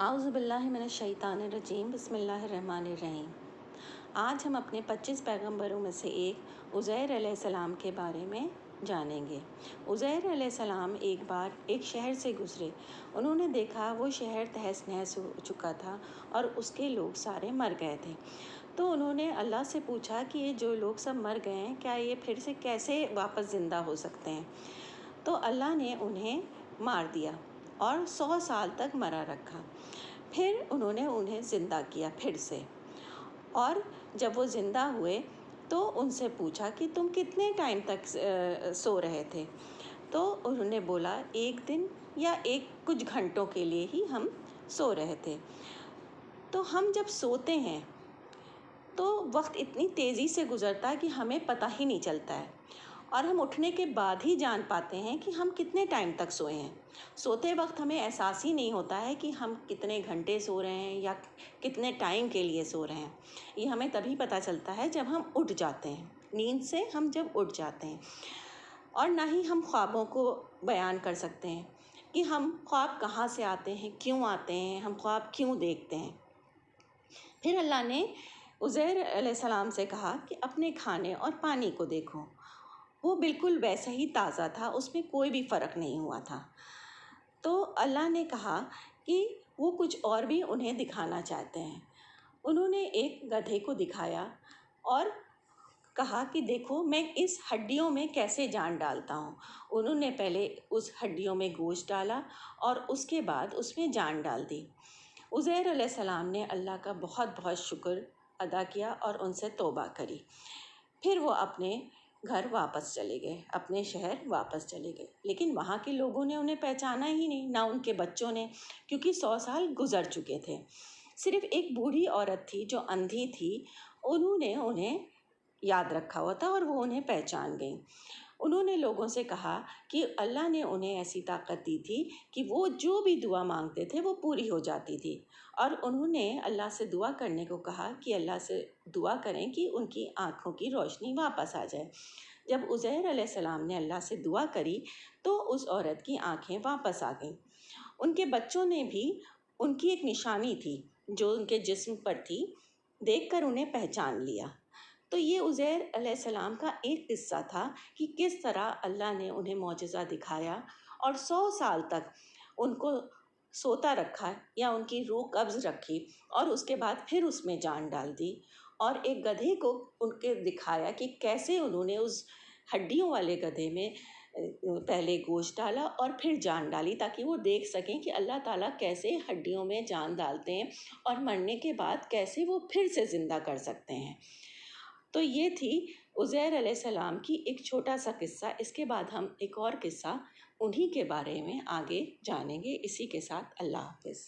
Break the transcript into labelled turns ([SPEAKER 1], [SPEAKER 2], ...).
[SPEAKER 1] اعوذ باللہ من الشیطان الرجیم بسم اللہ الرحمن الرحیم۔ آج ہم اپنے 25 پیغمبروں میں سے ایک عزیر علیہ السلام کے بارے میں جانیں گے۔ عزیر علیہ السلام ایک بار ایک شہر سے گزرے۔ انہوں نے دیکھا وہ شہر تہس نہس ہو چکا تھا اور اس کے لوگ سارے مر گئے تھے۔ تو انہوں نے اللہ سے پوچھا کہ یہ جو لوگ سب مر گئے ہیں کیا یہ پھر سے کیسے واپس زندہ ہو سکتے ہیں؟ تو اللہ نے انہیں مار دیا اور 100 سال تک مرا رکھا۔ پھر انہوں نے انہیں زندہ کیا پھر سے، اور جب وہ زندہ ہوئے تو ان سے پوچھا کہ تم کتنے ٹائم تک سو رہے تھے؟ تو انہوں نے بولا 1 دن یا کچھ گھنٹوں کے لیے ہی ہم سو رہے تھے۔ تو ہم جب سوتے ہیں تو وقت اتنی تیزی سے گزرتا ہے کہ ہمیں پتہ ہی نہیں چلتا ہے، اور ہم اٹھنے کے بعد ہی جان پاتے ہیں کہ ہم کتنے ٹائم تک سوئے ہیں۔ سوتے وقت ہمیں احساس ہی نہیں ہوتا ہے کہ ہم کتنے گھنٹے سو رہے ہیں یا کتنے ٹائم کے لیے سو رہے ہیں۔ یہ ہمیں تبھی پتہ چلتا ہے جب ہم اٹھ جاتے ہیں، نیند سے ہم جب اٹھ جاتے ہیں۔ اور نہ ہی ہم خوابوں کو بیان کر سکتے ہیں کہ ہم خواب کہاں سے آتے ہیں، کیوں آتے ہیں، ہم خواب کیوں دیکھتے ہیں۔ پھر اللہ نے عزیر علیہ السلام سے کہا کہ اپنے کھانے اور پانی کو دیکھو، وہ بالکل ویسا ہی تازہ تھا، اس میں کوئی بھی فرق نہیں ہوا تھا۔ تو اللہ نے کہا کہ وہ کچھ اور بھی انہیں دکھانا چاہتے ہیں۔ انہوں نے ایک گدھے کو دکھایا اور کہا کہ دیکھو میں اس ہڈیوں میں کیسے جان ڈالتا ہوں۔ انہوں نے پہلے اس ہڈیوں میں گوشت ڈالا اور اس کے بعد اس میں جان ڈال دی۔ عزیر علیہ السلام نے اللہ کا بہت بہت شکر ادا کیا اور ان سے توبہ کری۔ پھر وہ اپنے گھر واپس چلے گئے، اپنے شہر واپس چلے گئے، لیکن وہاں کے لوگوں نے انہیں پہچانا ہی نہیں، نہ ان کے بچوں نے، کیونکہ 100 سال گزر چکے تھے۔ صرف ایک بوڑھی عورت تھی جو اندھی تھی، انہوں نے انہیں یاد رکھا ہوا تھا اور وہ انہیں پہچان گئیں۔ انہوں نے لوگوں سے کہا کہ اللہ نے انہیں ایسی طاقت دی تھی کہ وہ جو بھی دعا مانگتے تھے وہ پوری ہو جاتی تھی، اور انہوں نے اللہ سے دعا کرنے کو کہا کہ اللہ سے دعا کریں کہ ان کی آنکھوں کی روشنی واپس آ جائے۔ جب عزیر علیہ السلام نے اللہ سے دعا کری تو اس عورت کی آنکھیں واپس آ گئیں۔ ان کے بچوں نے بھی ان کی ایک نشانی تھی جو ان کے جسم پر تھی، دیکھ کر انہیں پہچان لیا۔ تو یہ عزیر علیہ السلام کا ایک قصہ تھا کہ کس طرح اللہ نے انہیں معجزہ دکھایا اور 100 سال تک ان کو سوتا رکھا یا ان کی روح قبض رکھی، اور اس کے بعد پھر اس میں جان ڈال دی، اور ایک گدھے کو ان کے دکھایا کہ کیسے انہوں نے اس ہڈیوں والے گدھے میں پہلے گوشت ڈالا اور پھر جان ڈالی، تاکہ وہ دیکھ سکیں کہ اللہ تعالیٰ کیسے ہڈیوں میں جان ڈالتے ہیں اور مرنے کے بعد کیسے وہ پھر سے زندہ کر سکتے ہیں۔ تو یہ تھی عزیر علیہ السلام کی ایک چھوٹا سا قصہ۔ اس کے بعد ہم ایک اور قصہ انہی کے بارے میں آگے جانیں گے۔ اسی کے ساتھ اللہ حافظ۔